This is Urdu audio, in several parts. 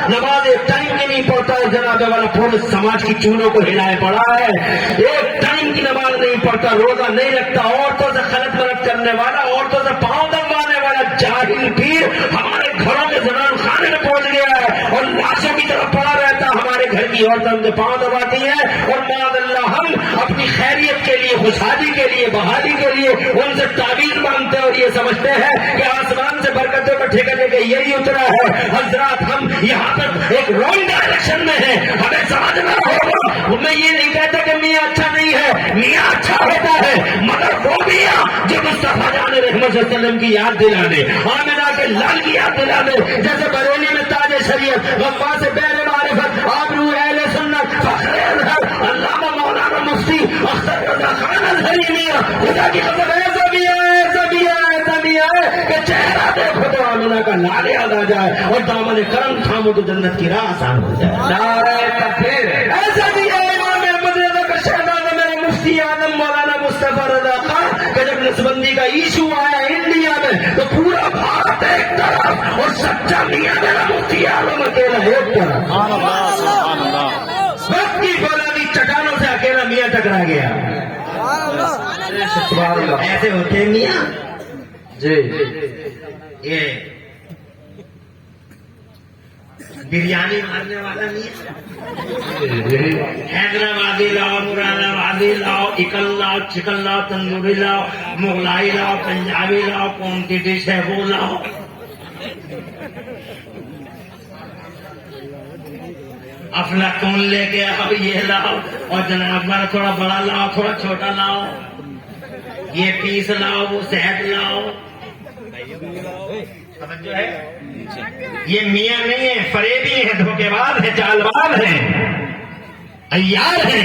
نماز ایک ٹائم کی نہیں پڑھتا ہے جناب والا پورے سماج کی چونوں کو ہلائے پڑا ہے. ایک ٹائم کی نماز نہیں پڑھتا, روزہ نہیں رکھتا, عورتوں سے خلط ملط کرنے والا, عورتوں سے پاؤں دبوانے والا جاہل پیر ہمارے گھروں کے زنان خانے میں پہنچ گیا ہے اور لاشوں کی طرف پڑا رہتا. ہمارے گھر کی عورتیں ان کے پاؤں دباتی ہیں اور معاذ اللہ ہم اپنی خیریت کے لیے, خوشحالی کے لیے, بحالی کے لیے ان سے تعویذ مانگتے ہیں اور یہ سمجھتے ہیں کہ آسمان سے برکتوں کا ٹھیکہ لے کے یہی اترا ہے. حضرات ہم یہاں پر ایک رانگ ڈائریکشن میں ہیں, ہمیں سمجھنا ہوگا. میں یہ نہیں کہتا کہ میاں اچھا نہیں ہے, میاں اچھا ہوتا ہے, مگر وہ میاں جو مصطفیٰ جان رحمت صلی اللہ علیہ وسلم کی یاد دلا دے, آمنہ کے لال کی یاد دلا دے. جیسے بریلی میں تاج شریعت, غفار سے بیر معرفت, آبرو اہل سنت, فخر اظہر, علامہ مولانا مفتی اختر رضا خان ازہری میاں, خدا کی قسم ایسا بھی ہے کہ چہرہ دیکھو تو آمنہ کا لال یاد آ جائے اور دامن کرم تھامو تو جنت کی راہ آسان ہو جائے. نعرہ تکبیر. ایسا بھی ہے امام احمد رضا کا شہزادہ میرے مفتی اعظم مولانا مصطفیٰ رضا خان کہ جب نسبندی کا ایشو آیا انڈیا میں تو پورا بھارت ایک طرف اور سچا میاں میرا مفتی اعظم اکیلا ایک طرف. وقت کی فولادی چٹانوں سے اکیلا میاں ٹکرا گیا. ایسے ہوتے ہیں میاں جی. یہ بریانی مارنے والا میاں, حیدرآبادی لاؤ, مراد آبادی لاؤ, اکل لاؤ, چکن لاؤ, تندوری لاؤ, مغلائی لاؤ, پنجابی لاؤ, کون کی ڈش ہے وہ لاؤ. افلاطون لے کے اب یہ لاؤ اور جناب میرا تھوڑا بڑا لاؤ, تھوڑا چھوٹا لاؤ, یہ پیس لاؤ, وہ صحت لاؤ. جو ہے یہ میاں نہیں ہے, فریبی ہے, دھوکے باز ہے, چال باز ہے, عیار ہے.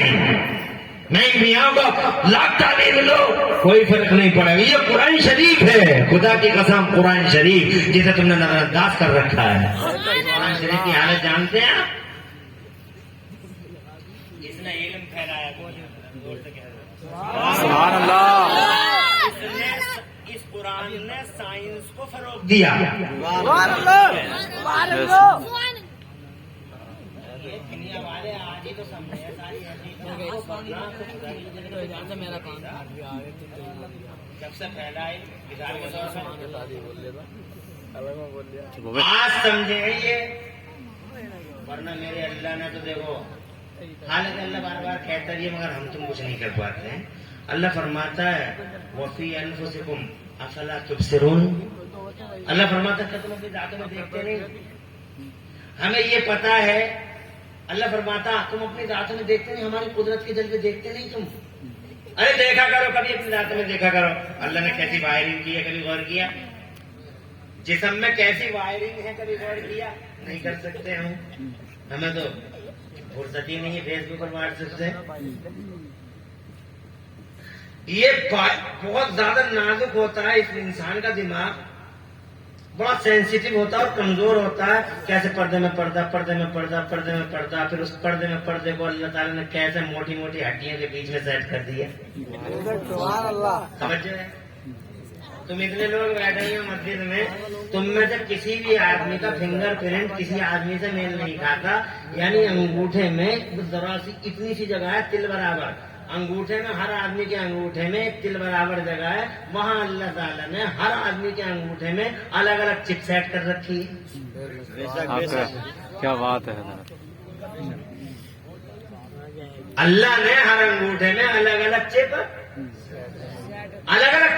نہیں میاں کو لاکھ تعلیم لو کوئی فرق نہیں پڑے گا. یہ قرآن شریف ہے, خدا کی قسم قرآن شریف جسے تم نے نظر انداز کر رکھا ہے. قرآن شریف کی حالت جانتے ہیں آپ؟ جس نے علم پھیلایا سبحان اللہ, اس قرآن نے سائنس کو فروغ دیا. دنیا والے آج ہی تو سمجھے ساری جب سے پھیلا ہے آج سمجھے یہ, ورنہ میرے اللہ نے تو دیکھو حالت اللہ بار بار کہتا ہے مگر ہم تم کچھ نہیں کر پاتے ہیں. اللہ فرماتا ہے وفی انفسکم افلا تبصرون. اللہ فرماتا ہے کہ تم اپنی ذاتوں میں دیکھتے نہیں. ہمیں یہ پتا ہے, اللہ فرماتا تم اپنی ذاتوں میں دیکھتے نہیں, ہماری قدرت کے جلوے دیکھتے نہیں تم. ارے دیکھا کرو, کبھی اپنی ذاتوں میں دیکھا کرو. اللہ نے کیسی وائرنگ کی ہے کبھی غور کیا؟ جسم میں کیسی وائرنگ ہے کبھی غور کیا؟ نہیں کر سکتے ہم, ہمیں تو فرصت ہی نہیں ہے فیس بک اور واٹس ایپ سے. یہ بہت زیادہ نازک ہوتا ہے, اس انسان کا دماغ بڑا سینسیٹیو ہوتا ہے اور کمزور ہوتا ہے. کیسے پردے میں پردہ, پردے میں پردہ, پردے میں پردہ, پھر اس پردے میں پردے کو اللہ تعالیٰ نے کیسے موٹی موٹی ہڈیوں کے بیچ میں سیٹ کر دی ہے. سمجھ رہے تم اتنے لوگ بیٹھے ہیں مسجد میں, تم میں سے کسی بھی آدمی کا فنگر پرنٹ کسی آدمی سے میل نہیں کھاتا. یعنی انگوٹھے میں ذرا سی اتنی سی جگہ ہے تل برابر, انگوٹھے میں ہر آدمی کے انگوٹھے میں ایک تل برابر جگہ ہے, وہاں اللہ تعالیٰ نے ہر آدمی کے انگوٹھے میں الگ الگ چپ سیٹ کر رکھی ہے. کیا بات ہے, اللہ نے ہر انگوٹھے میں الگ الگ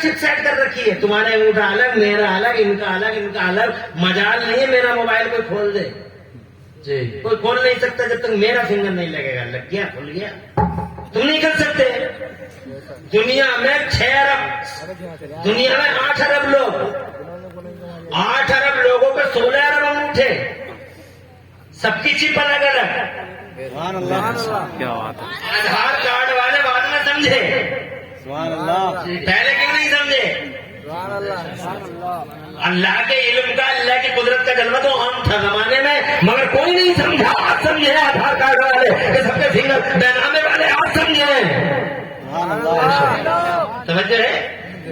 چپ سیٹ کر رکھی ہے. تمہارا انگوٹھا الگ, میرا الگ, ان کا الگ, ان کا الگ. مجال نہیں ہے میرا موبائل کوئی کھول دے جی, کوئی کھول نہیں سکتا جب تک میرا فنگر نہیں لگے گا. لگ گیا, کھل گیا, تم نہیں کر سکتے. دنیا میں 6 ارب, دنیا میں 8 ارب لوگ, 8 ارب لوگوں پہ 16 ارب انگوٹھے, سب کی چپ الگ الگ. کیا بات ہے. آدھار کارڈ والے بعد میں سمجھے, پہلے کیوں نہیں سمجھے؟ اللہ کے علم کا, اللہ کی قدرت کا جلوہ تو عام تھا زمانے میں, مگر کوئی نہیں سمجھا. آج سمجھے آدھار کارڈ والے کہ سب کے فنگر بینامے والے, آج سمجھے. سمجھے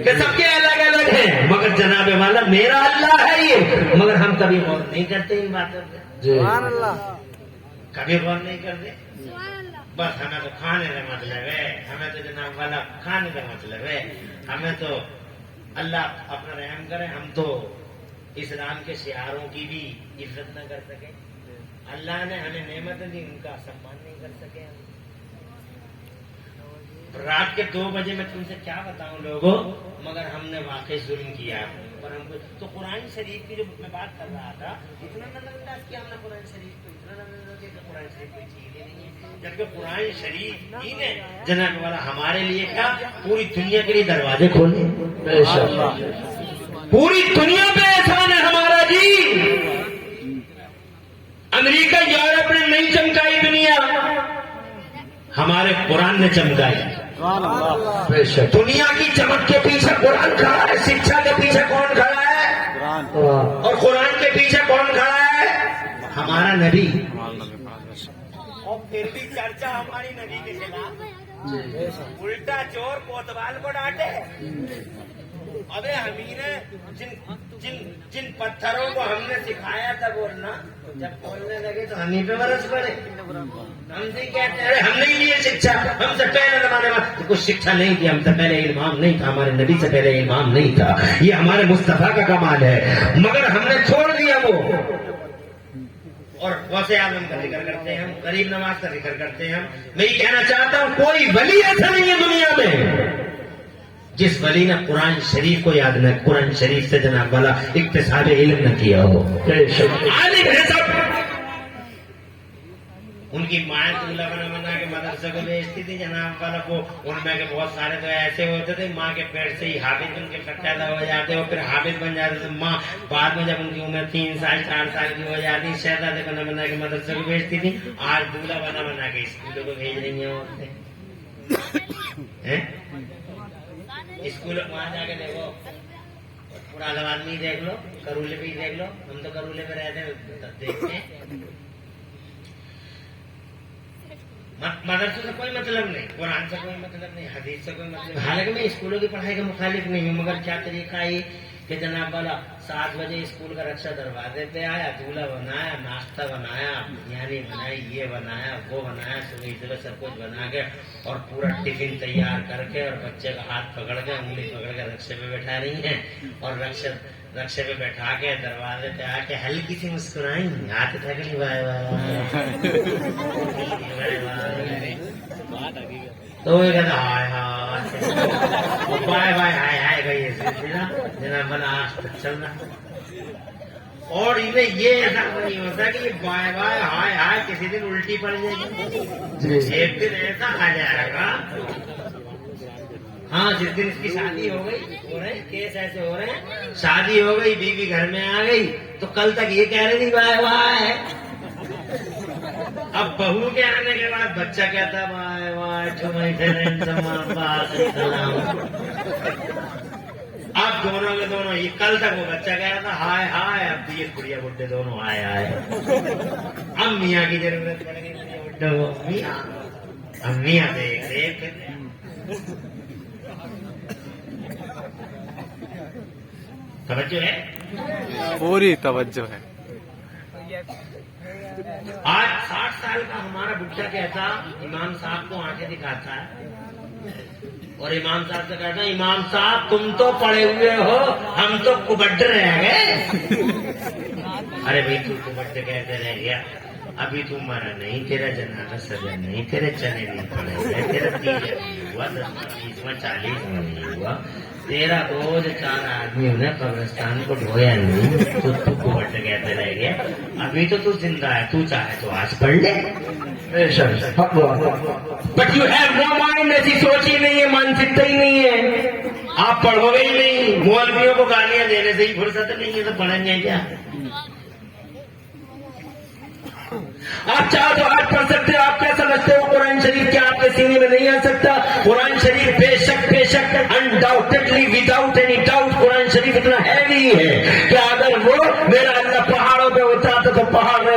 کہ سب کے الگ الگ ہیں, مگر جناب والا میرا اللہ ہے یہ, مگر ہم کبھی غور نہیں کرتے ان باتوں پہ. کبھی غور نہیں کرتے. بس ہمیں تو کھانے کا مطلب ہے, ہمیں تو جناب والا کھانے کا مطلب ہے, ہمیں تو اللہ اپنا رحم کرے, ہم تو اسلام کے شعاروں کی بھی عزت نہ کر سکے. اللہ نے ہمیں نعمت دی, ان کا سمان نہیں کر سکے. رات کے 2 بجے میں تم سے کیا بتاؤں لوگوں, مگر ہم نے واقعی ظلم کیا. پر ہم کو تو قرآن شریف کی جو میں بات کر رہا تھا, اتنا نظر انداز کیا ہم نے قرآن شریف کو, اتنا نظر انداز کیا کہ قرآن شریف کوئی چیز ہی نہیں ہے. جبکہ قرآن شریف ہی نے جناب والا ہمارے لیے کیا, پوری دنیا کے لیے دروازے کھولے. پوری دنیا پہ احسان ہے ہمارا جی. امریکہ یورپ نے نہیں چمکائی دنیا, ہمارے قرآن نے چمکائی. دنیا کی چمک کے پیچھے قرآن کھڑا ہے, شکشا کے پیچھے کون کھڑا ہے, اور قرآن کے پیچھے کون کھڑا ہے, ہمارا نبی. اور پھر بھی چرچا ہماری نبی کے خلاف, الٹا چور کوتوال کو ڈانٹے. ابے ہمیں نے جن پتھروں کو ہم نے سکھایا تھا بولنا, جب بولنے لگے تو ہم ہی پہ برس پڑے. ہم سے کہتے ہیں ہم نہیں لیے شکشا, ہم سے پہلے زمانے میں کچھ شکشا نہیں تھی, ہم سے پہلے علم نہیں تھا, ہمارے نبی سے پہلے علم نہیں تھا. یہ ہمارے مصطفیٰ کا کمال ہے, مگر ہم نے چھوڑ دیا وہ. اور ویسے اعظم کا ذکر کرتے ہیں ہم, غریب نواز کا ذکر کرتے ہیں ہم. میں یہ کہنا چاہتا ہوں کوئی ولی ایسا نہیں ہے دنیا میں جس ولی نے قرآن شریف کو یاد نہ, قرآن شریف سے جناب والا اکتساب علم نہ کیا ہو. عالم ہے سب. ان کی مائیں دولہا بنا کے مدرسے کو بھیجتی تھی جناب والا کو. ان میں کے بہت سارے تو ایسے ہوتے تھے, ماں کے پیٹ سے ہی حافظ ان کے پیدا ہو جاتے, اور پھر حافظ بن جاتے تھے. ماں بعد میں جب ان کی عمر 3 سال 4 سال کی ہو جاتی, شہزادے بنا کے مدرسے کو بھیجتی تھی. آج دولہا بنا کے اسکولوں کو بھیج رہی ہیں عورتیں. اسکول وہاں جا کے دیکھو, پورا آدمی دیکھ لو, کرولے پہ ہی دیکھ لو. ہم تو کرولے پہ رہتے ہیں, دیکھتے ہیں. مدرسے سے کوئی مطلب نہیں, قرآن سے کوئی مطلب نہیں, حدیث سے کوئی مطلب نہیں. حالانکہ میں اسکولوں کی پڑھائی کے مخالف نہیں ہوں, مگر کیا طریقہ یہ کہ جناب والا 7 بجے اسکول کا رکشہ دروازے پہ آیا, دولہا بنایا, ناشتہ بنایا, بریانی بنائی, یہ بنایا, وہ بنایا, صبح سب کچھ بنا کے اور پورا ٹفن تیار کر کے, اور بچے کا ہاتھ پکڑ کے, انگلی پکڑ کے رکشے پہ بیٹھا رہی ہیں, اور رکشے پہ بیٹھا کے دروازے پہ آ کے ہلکی سی مسکرائیں, ہاتھ تھک لی, بائے بائے تو وہ کہتا ہائے ہائے بائے بائے ہائے ہائے کا یہ سلسلہ جناب بنا آج تک چل رہا. اور انہیں یہ ایسا نہیں ہوتا کہ یہ بائے بائے ہائے ہائے کسی دن الٹی پڑ جائے گی, ایک دن ایسا آ جائے گا. ہاں, جس دن اس کی شادی ہو گئی, ہو رہے ہیں کیس ایسے ہو رہے ہیں, شادی ہو گئی, بیوی گھر میں آ گئی, تو کل تک یہ کہہ رہی تھی بائے بائے. اب بہو کے آنے کے بعد بچہ کہتا bye bye to my parents, اب دونوں کے دونوں, یہ کل تک وہ بچہ کہہ رہا تھا ہائے ہائے, اب یہ بڑھیا بڈھے دونوں آئے آئے. اب میاں کی ضرورت پڑ گئی, بڈھے وہ میاں, اب میاں دیکھ توجہ ہے, پوری توجہ ہے. آج 60 سال کا ہمارا بچہ کہتا امام صاحب کو آنکھیں دکھاتا ہے, اور امام صاحب سے کہتا ہے امام صاحب تم تو پڑے ہوئے ہو, ہم تو کبڈ رہ گئے. ارے بھائی تو کبڈ کہتے رہ گیا, ابھی تو مرا نہیں, تیرا جنازہ سجا نہیں, تیرے چنے نہیں پڑے گئے, تیرا 30 نہیں ہوا, 10 20 40 نہیں ہوا, تیرا 2 سے 4 آدمیوں نے قبرستان کو ڈھویا نہیں, تو کبڈ کہتے رہ گیا. ابھی تو زندہ ہے, تو چاہے تو آج پڑھ لے. But you have no mind, ایسی سوچ ہی نہیں ہے, مانسکتا ہی نہیں ہے, آپ پڑھو گے ہی نہیں. مولویوں کو گالیاں دینے سے ہی فرصت نہیں ہے, تو پڑھیں گے کیا؟ آپ چاہو تو آج پڑھ سکتے ہو. آپ کیا سمجھتے ہو قرآن شریف کیا آپ کے سینے میں نہیں آ سکتا؟ قرآن شریف بے شک انڈاؤٹڈلی وداؤٹ اینی ڈاؤٹ قرآن شریف اتنا ہیوی ہے کہ اگر وہ میرا اللہ پہاڑوں پہ اترتا تو پہاڑ میں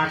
8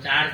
4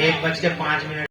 1:05